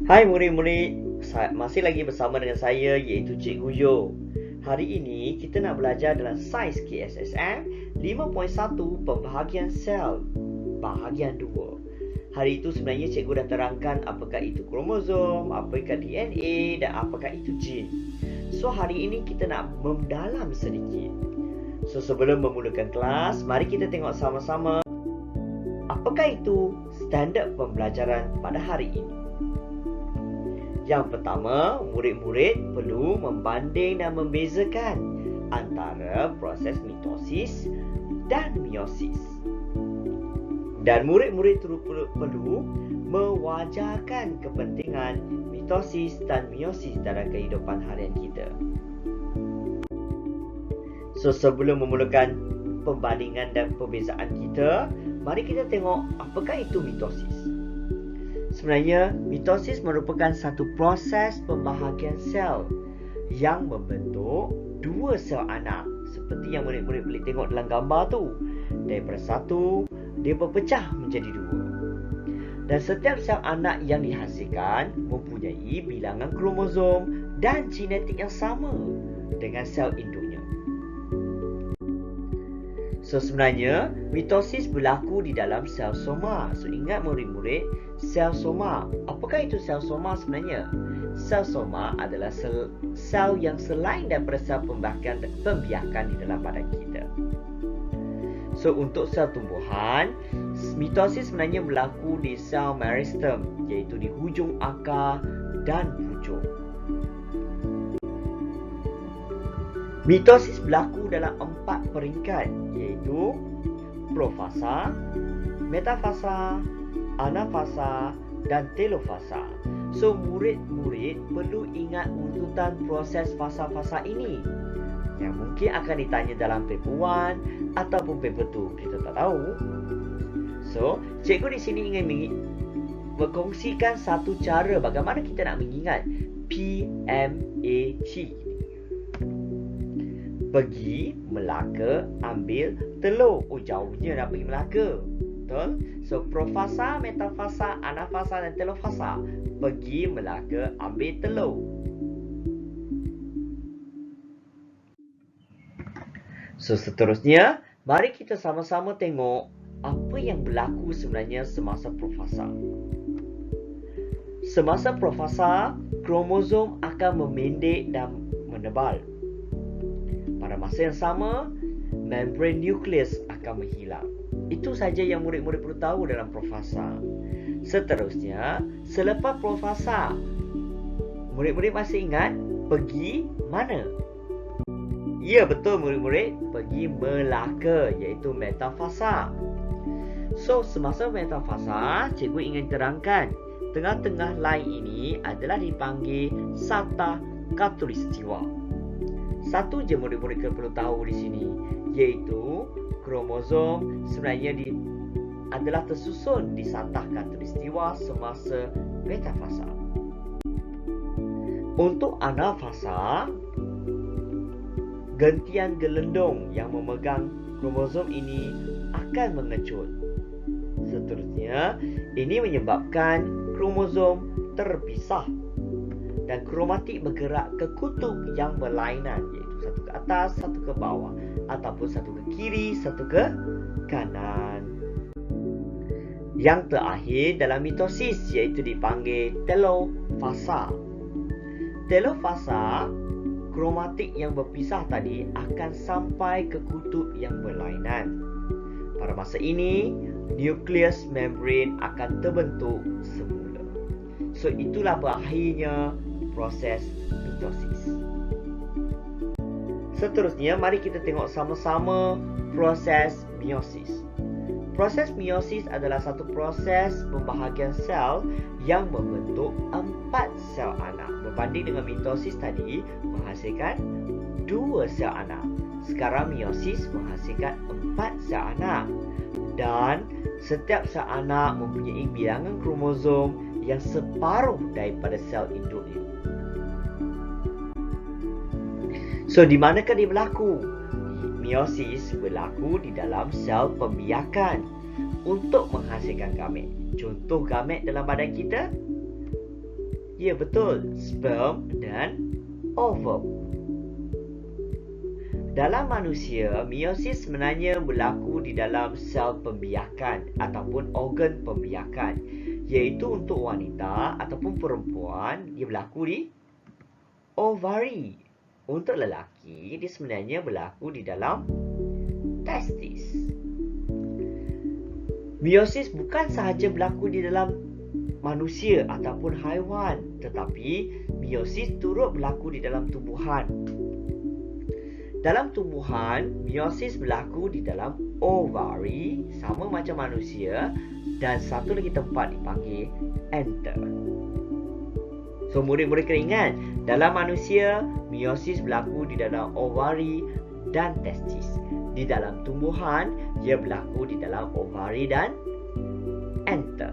Hai murid-murid, masih lagi bersama dengan saya iaitu Cikgu Yo. Hari ini kita nak belajar dalam Saiz KSSM 5.1 Pembahagian sel bahagian 2. Hari itu sebenarnya cikgu dah terangkan apakah itu kromosom, apakah DNA dan apakah itu gen. So hari ini kita nak mendalam sedikit. So sebelum memulakan kelas, mari kita tengok sama-sama apakah itu standard pembelajaran pada hari ini. Yang pertama, murid-murid perlu membanding dan membezakan antara proses mitosis dan meiosis. Dan murid-murid perlu mewajarkan kepentingan mitosis dan meiosis dalam kehidupan harian kita. So, sebelum memulakan pembandingan dan perbezaan kita, mari kita tengok apakah itu mitosis. Sebenarnya, mitosis merupakan satu proses pembahagian sel yang membentuk dua sel anak. Seperti yang murid-murid boleh tengok dalam gambar tu. Daripada satu, dia berpecah menjadi dua. Dan setiap sel anak yang dihasilkan mempunyai bilangan kromosom dan genetik yang sama dengan sel induknya. So sebenarnya mitosis berlaku di dalam sel soma. So ingat murid-murid, sel soma. Apakah itu sel soma sebenarnya? Sel soma adalah sel yang selain daripada sel pembiakan di dalam badan kita. So untuk sel tumbuhan, mitosis sebenarnya berlaku di sel meristem, iaitu di hujung akar dan pucuk. Mitosis berlaku dalam 4 peringkat, iaitu profasa, metafasa, anafasa dan telofasa. So murid-murid perlu ingat urutan proses fasa-fasa ini yang mungkin akan ditanya dalam paper 1 ataupun paper 2, kita tak tahu. So cikgu di sini ingin berkongsikan satu cara bagaimana kita nak mengingat PMAT. Pergi Melaka ambil telur. Oh, jauhnya nak pergi Melaka. Betul? So profasa, metafasa, anafasa dan telofasa. Pergi Melaka ambil telur. So seterusnya, mari kita sama-sama tengok apa yang berlaku sebenarnya semasa profasa. Semasa profasa, kromosom akan memendek dan menebal. Pada masa yang sama, membran nukleus akan menghilang. Itu saja yang murid-murid perlu tahu dalam profasa. Seterusnya, selepas profasa, murid-murid masih ingat pergi mana? Ya, betul murid-murid, pergi Melaka, iaitu metafasa. So, semasa metafasa, cikgu ingin terangkan, tengah-tengah line ini adalah dipanggil sata katulistiwa. Satu je murid-murid perlu tahu di sini, iaitu kromosom sebenarnya adalah tersusun di satah katulistiwa semasa metafasa. Untuk anafasa, gentian gelendong yang memegang kromosom ini akan mengecut. Seterusnya, ini menyebabkan kromosom terpisah dan kromatik bergerak ke kutub yang berlainan, iaitu satu ke atas, satu ke bawah, ataupun satu ke kiri, satu ke kanan. Yang terakhir dalam mitosis, iaitu dipanggil telofasa. Telofasa, kromatik yang berpisah tadi akan sampai ke kutub yang berlainan. Pada masa ini, nukleus membran akan terbentuk semula. So itulah berakhirnya proses mitosis. Seterusnya, mari kita tengok sama-sama proses meiosis. Proses meiosis adalah satu proses pembahagian sel yang membentuk 4 sel anak. Berbanding dengan mitosis tadi menghasilkan 2 sel anak. Sekarang meiosis menghasilkan 4 sel anak. Dan setiap sel anak mempunyai bilangan kromosom yang separuh daripada sel induknya. So, di manakah dia berlaku? Meiosis berlaku di dalam sel pembiakan untuk menghasilkan gamet. Contoh gamet dalam badan kita, Ya, betul. Sperm dan ovum. Dalam manusia, meiosis sebenarnya berlaku di dalam sel pembiakan ataupun organ pembiakan. Iaitu untuk wanita ataupun perempuan, dia berlaku di ovari. Untuk lelaki, dia sebenarnya berlaku di dalam testis. Meiosis bukan sahaja berlaku di dalam manusia ataupun haiwan, tetapi meiosis turut berlaku di dalam tumbuhan. Dalam tumbuhan, meiosis berlaku di dalam ovari, sama macam manusia, dan satu lagi tempat dipanggil anther. So, murid-murid kena ingat, dalam manusia, meiosis berlaku di dalam ovari dan testis. Di dalam tumbuhan, ia berlaku di dalam ovari dan anther.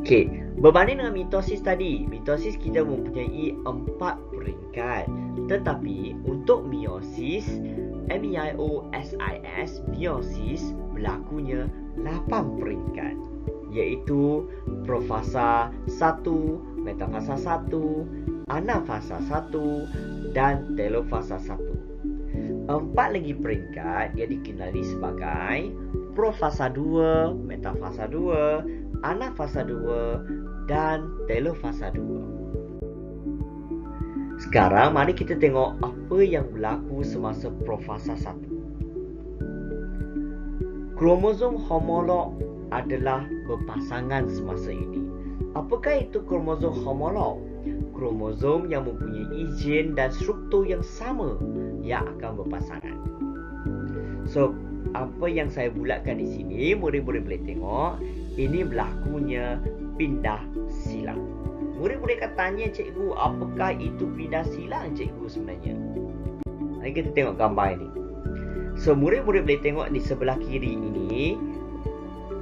Okey, berbanding dengan mitosis tadi, mitosis kita mempunyai 4 peringkat. Tetapi untuk meiosis, M-E-I-O-S-I-S, meiosis berlakunya 8 peringkat. Iaitu profasa 1, metafasa 1, anafasa 1 dan telofasa 1. 4 lagi peringkat dia dikenali sebagai profasa 2, metafasa 2, anafasa 2 dan telofasa 2. Sekarang mari kita tengok apa yang berlaku semasa profasa 1. Kromosom homolog adalah berpasangan semasa ini. Apakah itu kromosom homolog? Kromosom yang mempunyai gen dan struktur yang sama yang akan berpasangan. So, apa yang saya bulatkan di sini, murid-murid boleh tengok, ini berlakunya pindah silang. Murid-murid akan tanya cikgu, apakah itu pindah silang cikgu sebenarnya? Mari kita tengok gambar ini. So, murid-murid boleh tengok di sebelah kiri ini,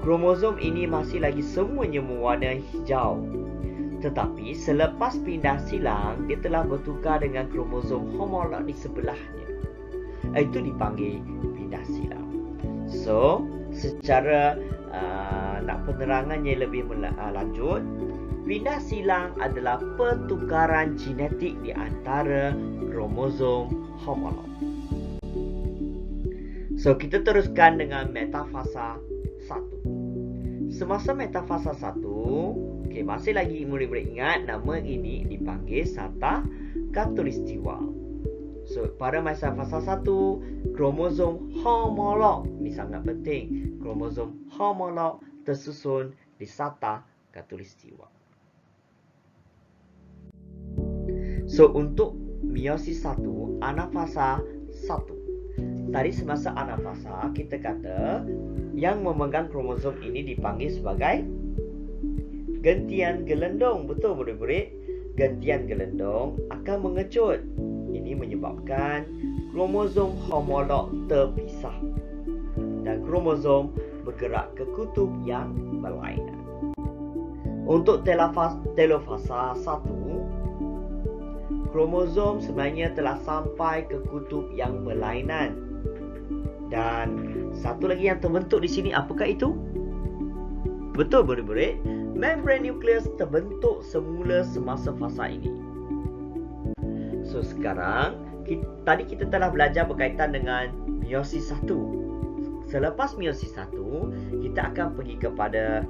kromosom ini masih lagi semuanya mewarna hijau. Tetapi selepas pindah silang, dia telah bertukar dengan kromosom homolog di sebelahnya. Itu dipanggil pindah silang. So, secara nak penerangannya lebih lanjut, pindah silang adalah pertukaran genetik di antara kromosom homolog. So, kita teruskan dengan metafasa 1. Semasa metafasa 1, okay, masih lagi murid-murid ingat nama ini dipanggil sata khatulistiwa. So, pada masa fasa 1, kromosom homolog ini sangat penting. Kromosom homolog tersusun di sata khatulistiwa. So, untuk meiosis 1, anafasa 1. Tadi semasa anafasa, kita kata yang memegang kromosom ini dipanggil sebagai gentian gelendong. Betul murid-murid? Gentian gelendong akan mengecut. Ini menyebabkan kromosom homolog terpisah dan kromosom bergerak ke kutub yang berlainan. Untuk telofasa 1, kromosom sebenarnya telah sampai ke kutub yang berlainan. Dan satu lagi yang terbentuk di sini, apakah itu? Betul murid-murid, membran nukleus terbentuk semula semasa fasa ini. So, sekarang tadi kita telah belajar berkaitan dengan meiosis 1. Selepas meiosis 1, kita akan pergi kepada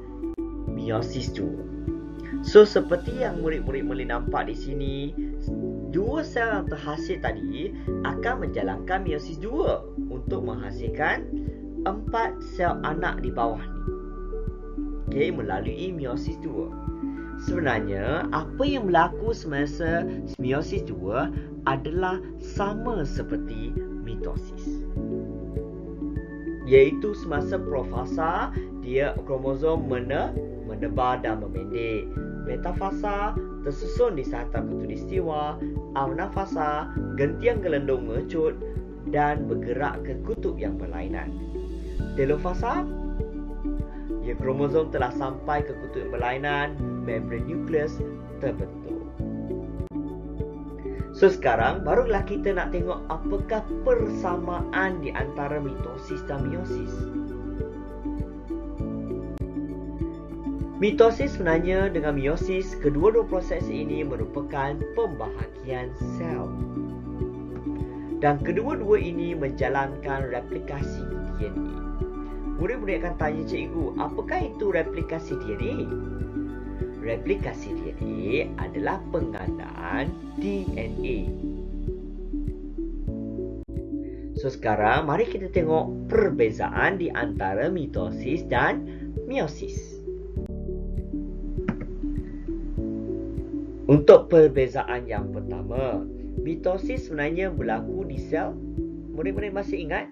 meiosis 2. So, seperti yang murid-murid boleh nampak di sini, dua sel yang terhasil tadi akan menjalankan meiosis 2 untuk menghasilkan 4 sel anak di bawah ni. Okay, melalui meiosis 2. Sebenarnya, apa yang berlaku semasa meiosis 2 adalah sama seperti mitosis. Iaitu semasa profasa, dia kromosom menebar dan memendek. Metafasa tersusun di sata khatulistiwa, anafasa gentian gelendong mengecut dan bergerak ke kutub yang berlainan. Telofasa, ya, kromosom telah sampai ke kutub berlainan, membran nukleus terbentuk. So, sekarang barulah kita nak tengok apakah persamaan di antara mitosis dan meiosis. Mitosis sebenarnya dengan meiosis, kedua-dua proses ini merupakan pembahagian sel. Dan kedua-dua ini menjalankan replikasi DNA. Murid-murid akan tanya cikgu, apakah itu replikasi DNA? Replikasi DNA adalah penggandaan DNA. So sekarang mari kita tengok perbezaan di antara mitosis dan meiosis. Untuk perbezaan yang pertama, mitosis sebenarnya berlaku di sel. Murid-murid masih ingat?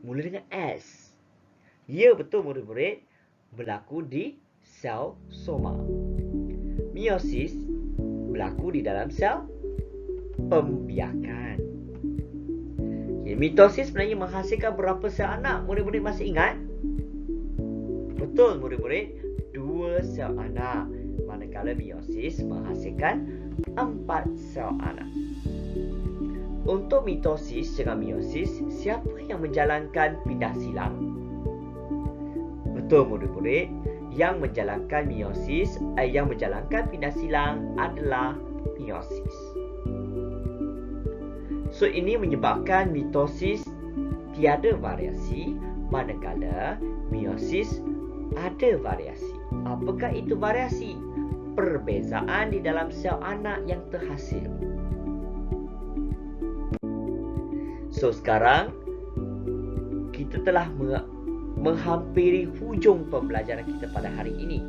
Mula dengan S. Ya, betul murid-murid. Berlaku di sel soma. Meiosis berlaku di dalam sel pembiakan. Okay, mitosis sebenarnya menghasilkan berapa sel anak? Murid-murid masih ingat? Betul murid-murid. 2 sel anak. Manakala meiosis menghasilkan 4 sel anak. Untuk mitosis dengan meiosis, siapa yang menjalankan pindah silang? Betul murid-murid, yang menjalankan pindah silang adalah meiosis. So ini menyebabkan mitosis tiada variasi, manakala meiosis ada variasi. Apakah itu variasi? Perbezaan di dalam sel anak yang terhasil. So sekarang kita telah menghampiri hujung pembelajaran kita pada hari ini.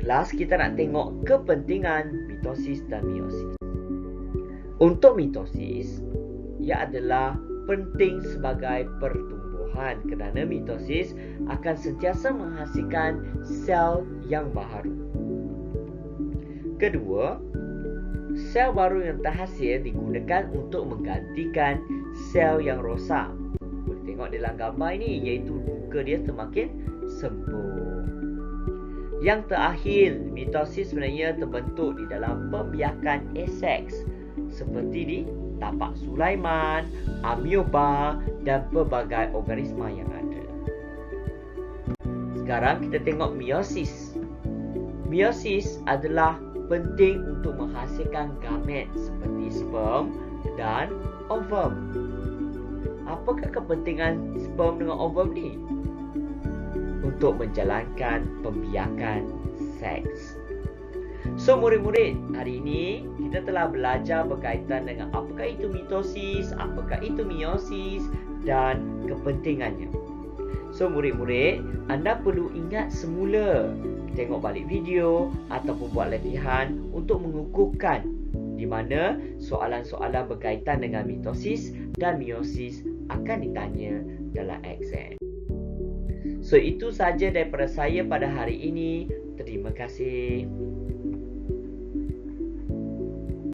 Kelas kita nak tengok kepentingan mitosis dan meiosis. Untuk mitosis, ia adalah penting sebagai pertumbuhan kerana mitosis akan sentiasa menghasilkan sel yang baharu. Kedua, sel baru yang terhasil digunakan untuk menggantikan sel yang rosak. Boleh tengok dalam gambar ini, iaitu muka dia semakin sembuh. Yang terakhir, mitosis sebenarnya terbentuk di dalam pembiakan aseks seperti di tapak Sulaiman, amioba dan pelbagai organisma yang ada. Sekarang kita tengok meiosis. Meiosis adalah penting untuk menghasilkan gamet seperti sperm dan ovum. Apakah kepentingan sperm dengan ovum ni? Untuk menjalankan pembiakan seks. So murid-murid, hari ini kita telah belajar berkaitan dengan apakah itu mitosis, apakah itu meiosis dan kepentingannya. So murid-murid, anda perlu ingat semula, tengok balik video ataupun buat latihan untuk mengukuhkan di mana soalan-soalan berkaitan dengan mitosis dan meiosis akan ditanya dalam exam. So itu saja daripada saya pada hari ini. Terima kasih.